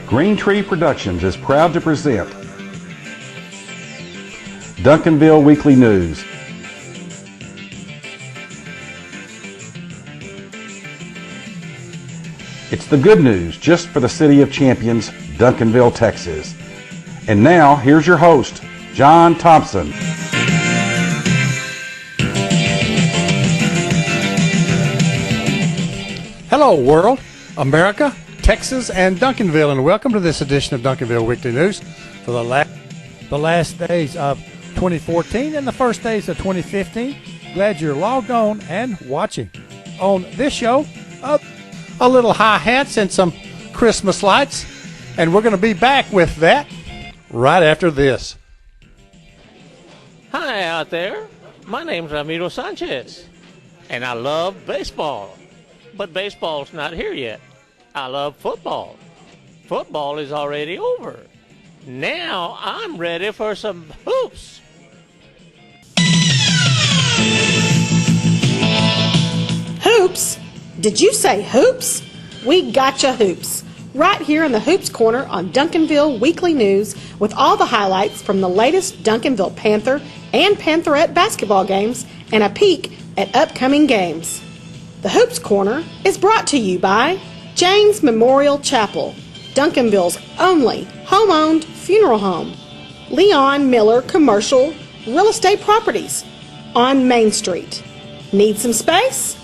Green Tree Productions is proud to present Duncanville Weekly News. It's the good news just for the City of Champions, Duncanville, Texas. And now, here's your host, John Thompson. Hello, world, America, Texas, and Duncanville, and welcome to this edition of Duncanville Weekly News for the last days of 2014 and the first days of 2015. Glad you're logged on and watching. On this show, a little hi-hats and some Christmas lights, and we're going to be back with that right after this. Hi out there. My name's Ramiro Sanchez, and I love baseball. But baseball's not here yet. I love football. Football is already over. Now I'm ready for some hoops. Hoops? Did you say hoops? We gotcha hoops. Right here in the Hoops Corner on Duncanville Weekly News with all the highlights from the latest Duncanville Panther and Pantherette basketball games and a peek at upcoming games. The Hoops Corner is brought to you by James Memorial Chapel, Duncanville's only home-owned funeral home. Leon Miller Commercial Real Estate Properties on Main Street. Need some space?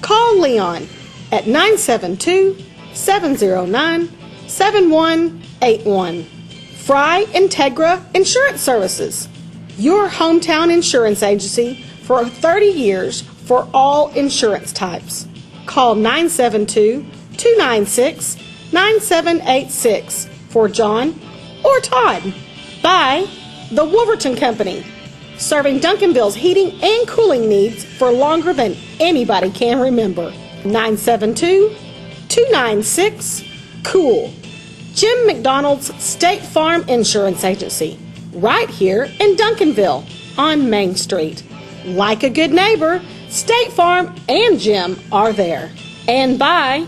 Call Leon at 972-709-7181. Fry Integra Insurance Services, your hometown insurance agency for 30 years for all insurance types. Call 972-296-9786 for John or Todd. By the Wolverton Company, serving Duncanville's heating and cooling needs for longer than anybody can remember. 972-296-COOL. Jim McDonald's State Farm Insurance Agency, right here in Duncanville on Main Street. Like a good neighbor, State Farm and Jim are there. And by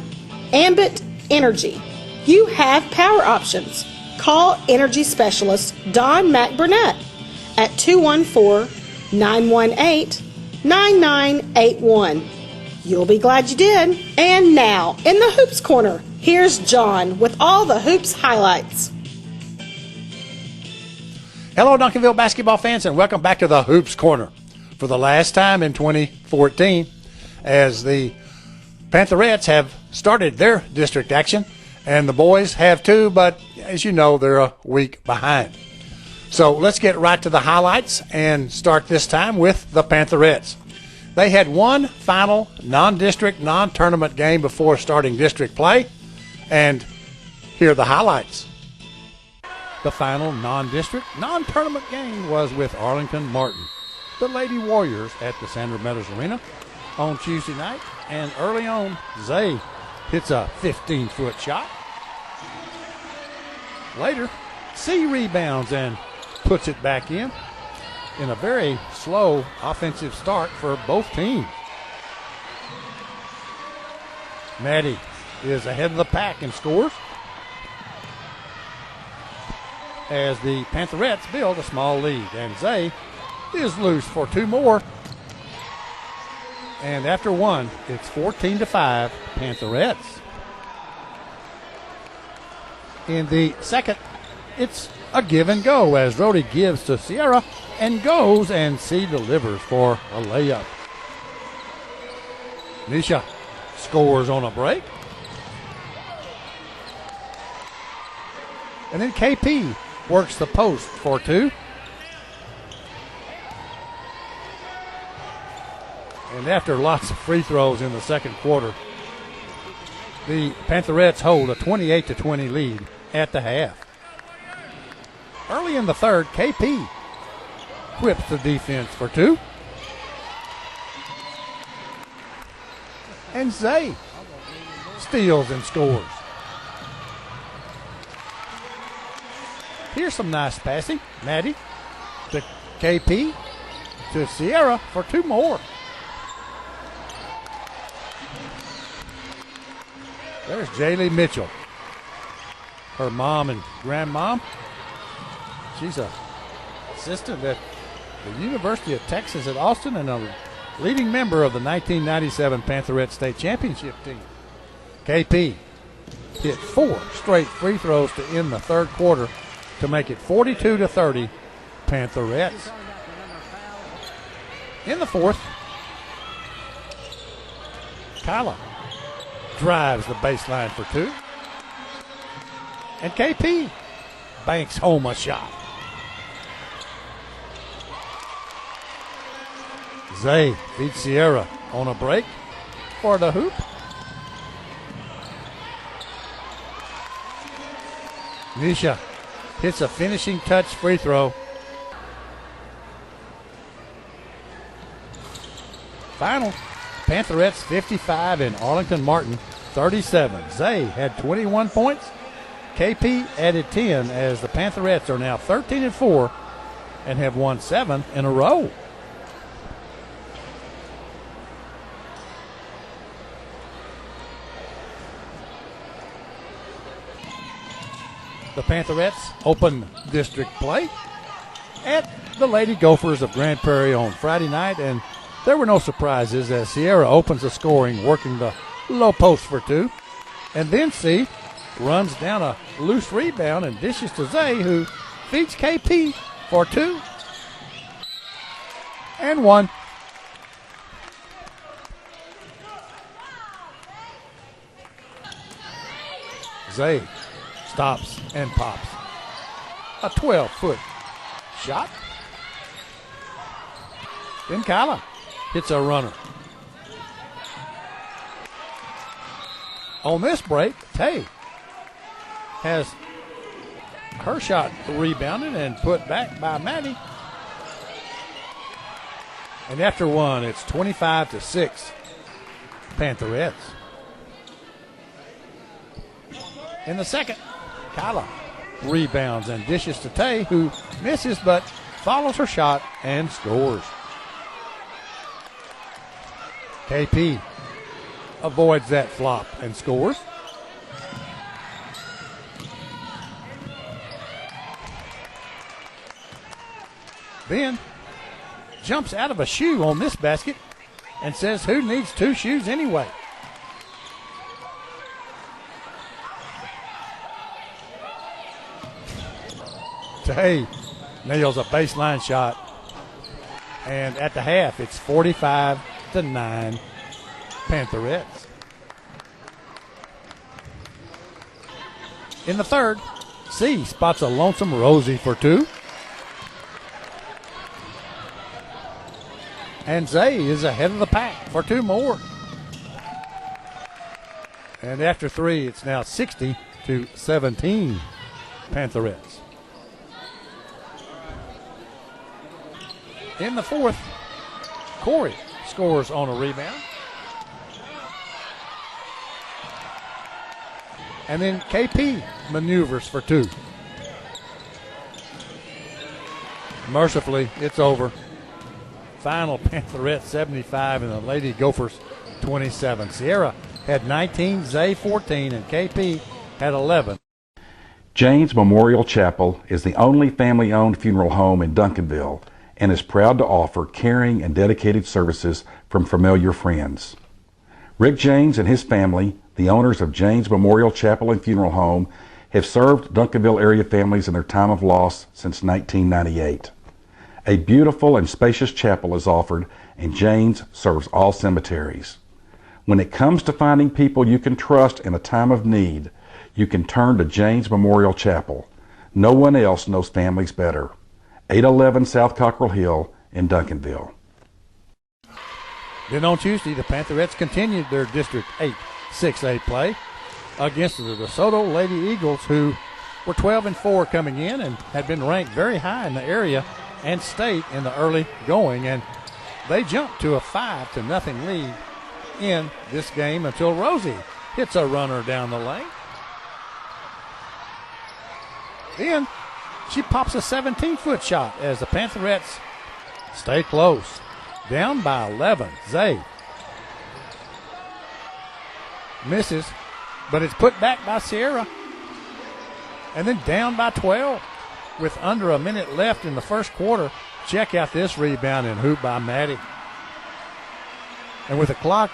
Ambit Energy. You have power options. Call energy specialist Don McBurnett at 214-918-9981. You'll be glad you did. And now, in the Hoops Corner, here's John with all the Hoops highlights. Hello, Duncanville basketball fans, and welcome back to the Hoops Corner for the last time in 2014 as the Pantherettes have started their district action, and the boys have too, but as you know, they're a week behind. So let's get right to the highlights and start this time with the Pantherettes. They had one final non-district, non-tournament game before starting district play, and here are the highlights. The final non-district, non-tournament game was with Arlington Martin, the Lady Warriors, at the Sandra Meadows Arena on Tuesday night, and early on, Zay hits a 15-foot shot. Later, C rebounds and puts it back in a very slow offensive start for both teams. Maddie is ahead of the pack and scores as the Pantherettes build a small lead, and Zay is loose for two more. And after one, it's 14-5 Pantherettes. In the second, it's a give and go as Rhodey gives to Sierra and goes, and C delivers for a layup. Nisha scores on a break. And then KP works the post for two. And after lots of free throws in the second quarter, the Pantherettes hold a 28-20 lead at the half. Early in the third, KP whips the defense for two. And Zay steals and scores. Here's some nice passing. Maddie to KP to Sierra for two more. There's Jaylee Mitchell. Her mom and grandmom. She's a assistant at the University of Texas at Austin and a leading member of the 1997 Pantherette State Championship team. KP hit 4 straight free throws to end the third quarter to make it 42-30 Pantherettes. In the fourth, Kyla drives the baseline for 2. And KP banks home a shot. Zay beats Sierra on a break for the hoop. Nisha hits a finishing touch free throw. Final, Pantherettes 55 and Arlington Martin 37. Zay had 21 points. KP added 10 as the Pantherettes are now 13-4 and have won 7 in a row. The Pantherettes open district play at the Lady Gophers of Grand Prairie on Friday night, and there were no surprises as Sierra opens the scoring, working the low post for 2. And then C runs down a loose rebound and dishes to Zay, who feeds KP for 2 and 1. Zay stops and pops a 12-foot shot. Then Kyla hits a runner. On this break, Tay has her shot rebounded and put back by Maddie. And after 1, it's 25-6 Pantherettes. In the second, Kyla rebounds and dishes to Tay, who misses but follows her shot and scores. KP avoids that flop and scores. Then jumps out of a shoe on this basket and says, who needs 2 shoes anyway? Tay nails a baseline shot. And at the half, it's 45-9 Pantherettes. In the third, C spots a lonesome Rosie for 2. And Zay is ahead of the pack for 2 more. And after 3, it's now 60-17 Pantherettes. In the fourth, Corey scores on a rebound. And then KP maneuvers for 2. Mercifully, it's over. Final, Pantherette 75 and the Lady Gophers 27. Sierra had 19, Zay 14, and KP had 11. Jane's Memorial Chapel is the only family-owned funeral home in Duncanville and is proud to offer caring and dedicated services from familiar friends. Rick Janes and his family, the owners of Jane's Memorial Chapel and Funeral Home, have served Duncanville area families in their time of loss since 1998. A beautiful and spacious chapel is offered, and Jane's serves all cemeteries. When it comes to finding people you can trust in a time of need, you can turn to Jane's Memorial Chapel. No one else knows families better. 811 South Cockrell Hill in Duncanville. Then on Tuesday, the Pantherettes continued their District 8 6A play against the DeSoto Lady Eagles, who were 12-4 coming in and had been ranked very high in the area and state in the early going, and they jumped to a 5-0 lead in this game until Rosie hits a runner down the lane. Then she pops a 17-foot shot as the Pantherettes stay close. Down by 11, Zay misses But it's put back by Sierra. And then down by 12 with under a minute left in the first quarter. Check out this rebound and hoop by Maddie. And with the clock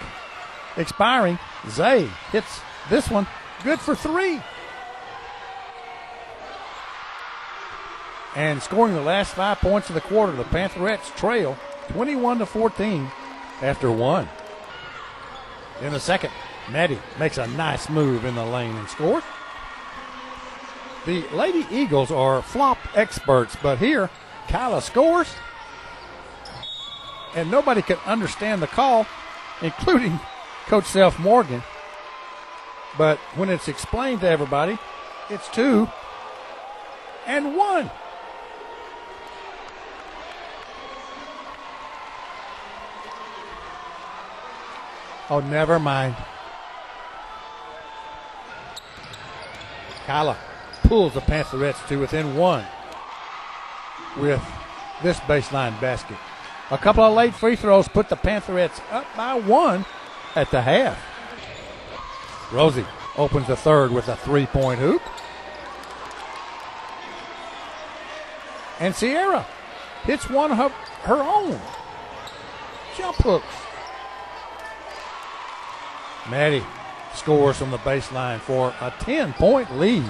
expiring, Zay hits this one. Good for 3. And scoring the last 5 points of the quarter, the Pantherettes trail 21-14 after 1. In the second, Maddie makes a nice move in the lane and scores. The Lady Eagles are flop experts, but here, Kyla scores. And nobody could understand the call, including Coach Self Morgan. But when it's explained to everybody, it's 2 and 1. Oh, never mind. Kyla pulls the Pantherettes to within 1 with this baseline basket. A couple of late free throws put the Pantherettes up by 1 at the half. Rosie opens the third with a 3-point hoop. And Sierra hits one of her own jump hooks. Maddie scores from the baseline for a 10-point lead.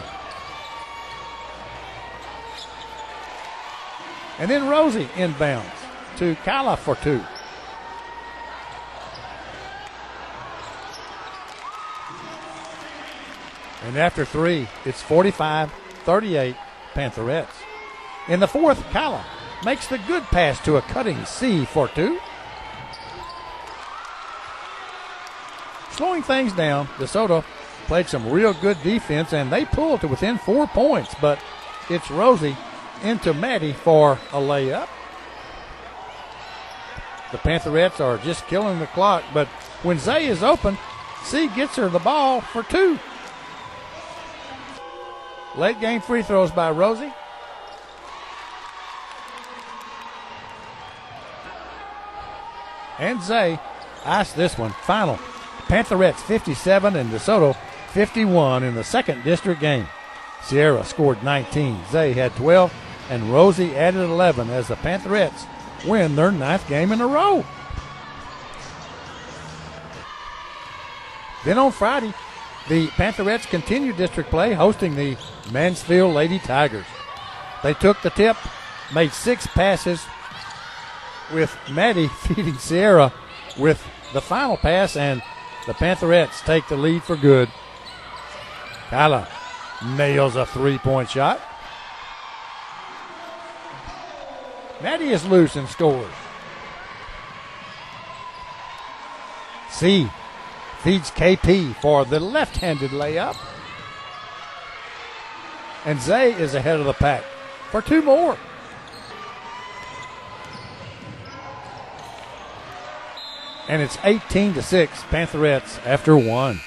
And then Rosie inbounds to Kyla for 2. And after 3, it's 45-38 Pantherettes. In the fourth, Kyla makes the good pass to a cutting C for 2. Slowing things down, DeSoto played some real good defense, and they pulled to within 4 points, but it's Rosie into Maddie for a layup. The Pantherettes are just killing the clock, but when Zay is open, C gets her the ball for 2. Late game free throws by Rosie. And Zay iced this one. Final. Pantherettes 57 and DeSoto 51 in the second district game. Sierra scored 19. Zay had 12. And Rosie added 11 as the Pantherettes win their 9th game in a row. Then on Friday, the Pantherettes continued district play, hosting the Mansfield Lady Tigers. They took the tip, made 6 passes, with Maddie feeding Sierra with the final pass, and the Pantherettes take the lead for good. Kyla nails a 3-point shot. Maddie is loose and scores. C feeds KP for the left-handed layup. And Zay is ahead of the pack for 2 more. And it's 18-6 Pantherettes after 1.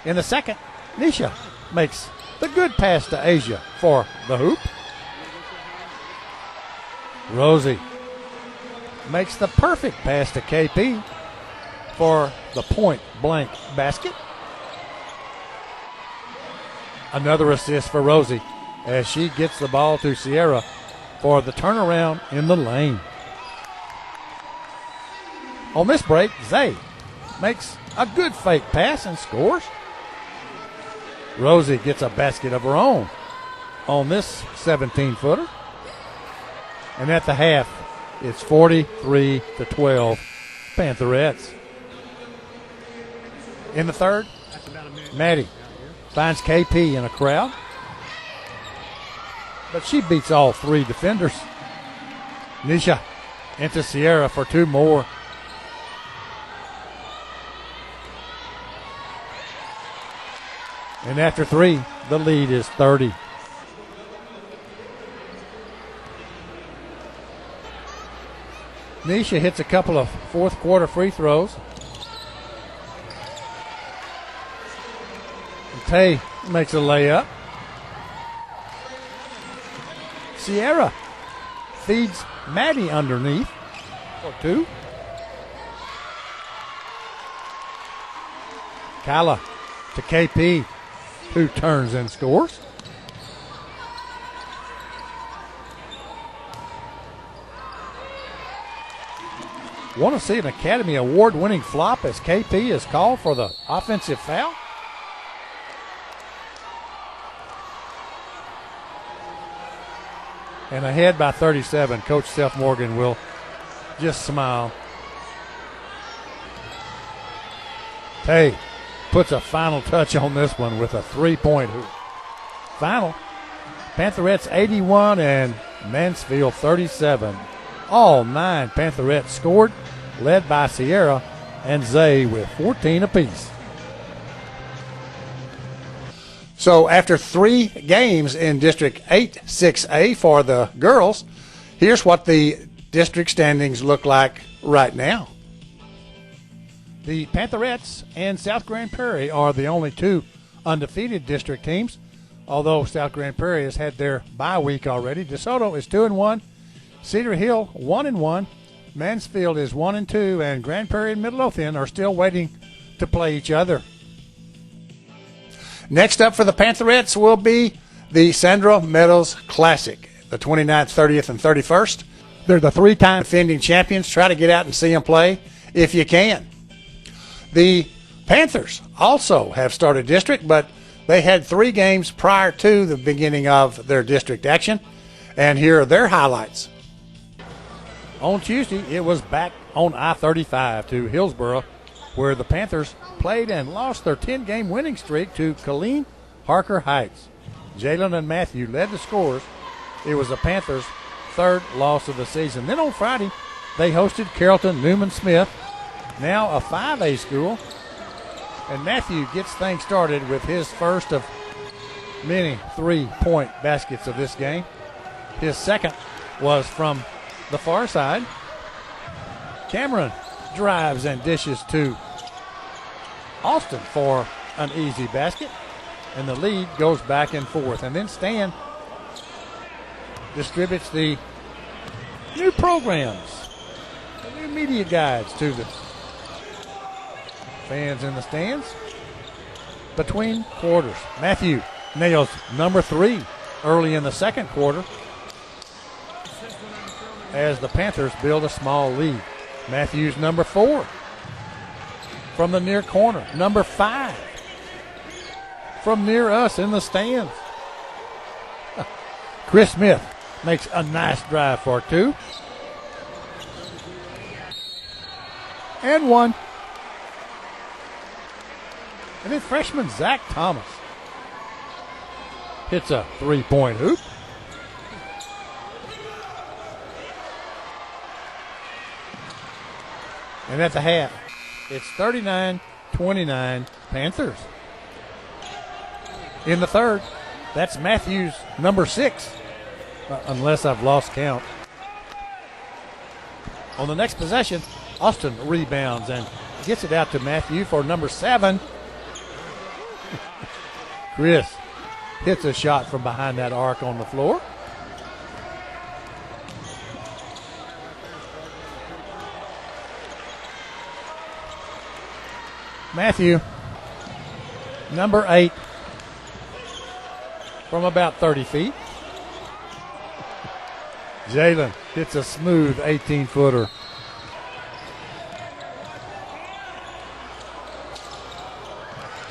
In the second, Nisha makes the good pass to Asia for the hoop. Rosie makes the perfect pass to KP for the point-blank basket. Another assist for Rosie as she gets the ball to Sierra for the turnaround in the lane. On this break, Zay makes a good fake pass and scores. Rosie gets a basket of her own on this 17-footer. And at the half, it's 43-12 Pantherettes. In the third, Maddie finds KP in a crowd, but she beats all 3 defenders. Nisha into Sierra for 2 more. And after 3, the lead is 30. Nisha hits a couple of fourth quarter free throws. And Tay makes a layup. Sierra feeds Maddie underneath for 2. Kyla to KP, who turns and scores. Want to see an Academy Award-winning flop as KP is called for the offensive foul? And ahead by 37, Coach Seth Morgan will just smile. Tay puts a final touch on this one with a three-point hoop. Final, Pantherettes 81 and Mansfield 37. All 9 Pantherettes scored, led by Sierra and Zay with 14 apiece. So after 3 games in District 8 6A for the girls, here's what the district standings look like right now. The Pantherettes and South Grand Prairie are the only 2 undefeated district teams, although South Grand Prairie has had their bye week already. DeSoto is 2-1, Cedar Hill 1-1, Mansfield is 1-2, and Grand Prairie and Midlothian are still waiting to play each other. Next up for the Pantherettes will be the Sandra Meadows Classic, the 29th, 30th, and 31st. They're the 3-time defending champions. Try to get out and see them play if you can. The Panthers also have started district, but they had 3 games prior to the beginning of their district action, and here are their highlights. On Tuesday, it was back on I-35 to Hillsboro, where the Panthers played and lost their 10-game winning streak to Colleen Harker Heights. Jalen and Matthew led the scores. It was the Panthers' 3rd loss of the season. Then on Friday, they hosted Carrollton Newman Smith, now a 5A school, and Matthew gets things started with his first of many 3-point baskets of this game. His second was from the far side. Cameron drives and dishes to Austin for an easy basket, and the lead goes back and forth. And then Stan distributes the new programs, the new media guides to the fans in the stands. Between quarters, Matthew nails number 3 early in the second quarter as the Panthers build a small lead. Matthews number 4 from the near corner. Number 5 from near us in the stands. Chris Smith makes a nice drive for 2. And 1. And then freshman Zach Thomas hits a 3-point hoop. And at the half, it's 39-29 Panthers. In the third, that's Matthews number 6, unless I've lost count. On the next possession, Austin rebounds and gets it out to Matthew for number 7. Chris hits a shot from behind that arc on the floor. Matthew, number 8, from about 30 feet. Jalen hits a smooth 18-footer.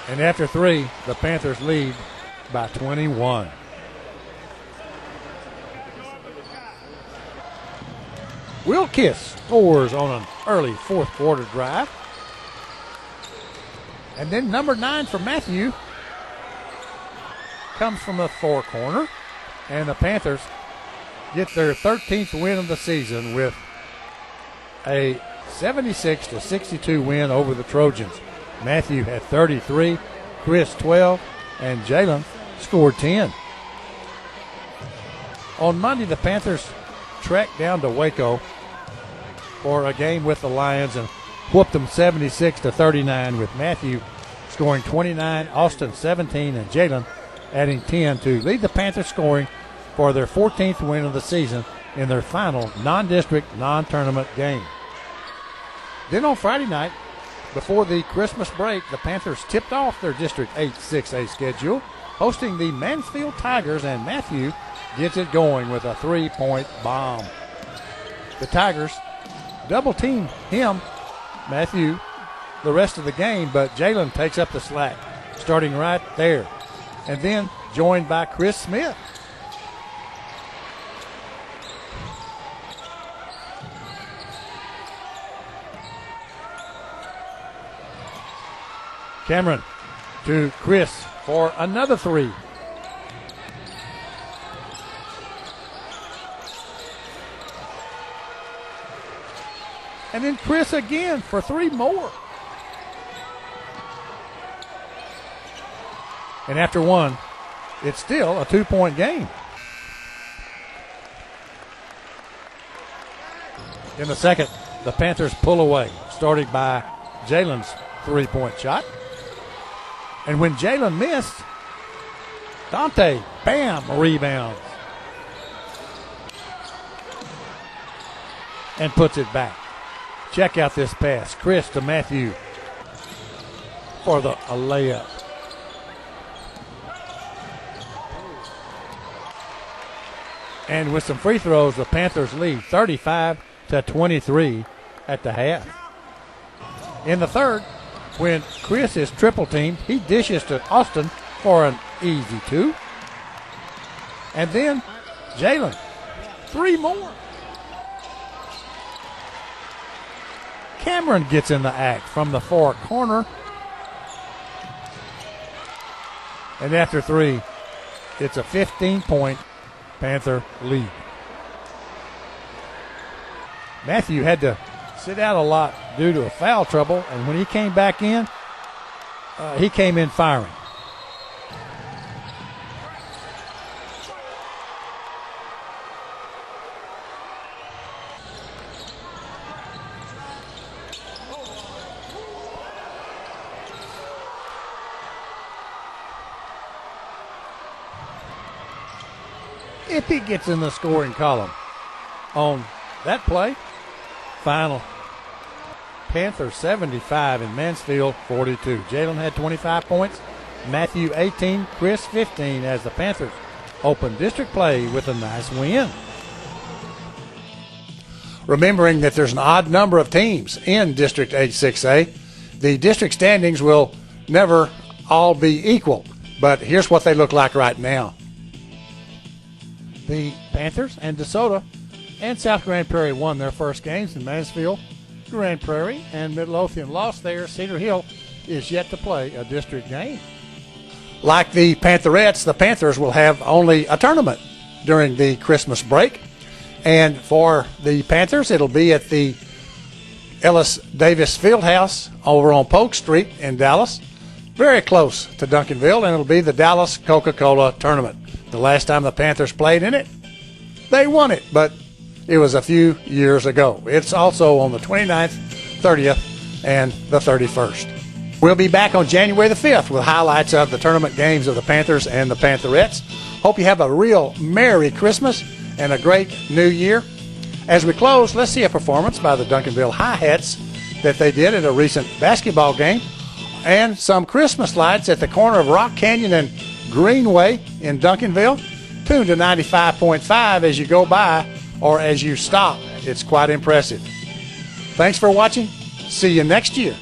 And after 3, the Panthers lead by 21. Will Kiss scores on an early fourth quarter drive. And then number 9 for Matthew comes from the far corner. And the Panthers get their 13th win of the season with a 76-62 win over the Trojans. Matthew had 33, Chris 12, and Jalen scored 10. On Monday, the Panthers trekked down to Waco for a game with the Lions and whooped them 76-39, with Matthew scoring 29, Austin 17, and Jalen adding 10 to lead the Panthers scoring for their 14th win of the season in their final non-district, non-tournament game. Then on Friday night, Before the Christmas break, the Panthers tipped off their District 8-6A schedule, hosting the Mansfield Tigers, and Matthew gets it going with a 3-point bomb. The Tigers double-team him, Matthew, the rest of the game, but Jalen takes up the slack, starting right there, and then joined by Chris Smith. Cameron to Chris for another three. And then Chris again for three more. And after one, it's still a 2-point game. In the second, the Panthers pull away, started by Jalen's 3-point shot. And when Jalen missed, Dante, bam, rebounds. And puts it back. Check out this pass. Chris to Matthew for a layup. And with some free throws, the Panthers lead 35-23 at the half. In the third, when Chris is triple teamed, he dishes to Austin for an easy two. And then Jalen, three more. Cameron gets in the act from the far corner. And after three, it's a 15-point Panther lead. Matthew had to sit out a lot due to a foul trouble, and when he came back in, he came in firing. If he gets in the scoring column on that play, final Panthers 75 and Mansfield 42. Jalen had 25 points, Matthew 18, Chris 15 as the Panthers open district play with a nice win. Remembering that there's an odd number of teams in District 8-6A, the district standings will never all be equal, but here's what they look like right now. The Panthers and DeSoto and South Grand Prairie won their first games in Mansfield. Grand Prairie and Midlothian lost there. Cedar Hill is yet to play a district game. Like the Pantherettes, the Panthers will have only a tournament during the Christmas break. And for the Panthers, it'll be at the Ellis Davis Fieldhouse over on Polk Street in Dallas, very close to Duncanville, and it'll be the Dallas Coca-Cola Tournament. The last time the Panthers played in it, they won it, but it was a few years ago. It's also on the 29th, 30th, and the 31st. We'll be back on January the 5th with highlights of the tournament games of the Panthers and the Pantherettes. Hope you have a real Merry Christmas and a great New Year. As we close, let's see a performance by the Duncanville Hi-Hats that they did at a recent basketball game, and some Christmas lights at the corner of Rock Canyon and Greenway in Duncanville. Tune to 95.5 as you go by or as you stop. It's quite impressive. Thanks for watching. See you next year.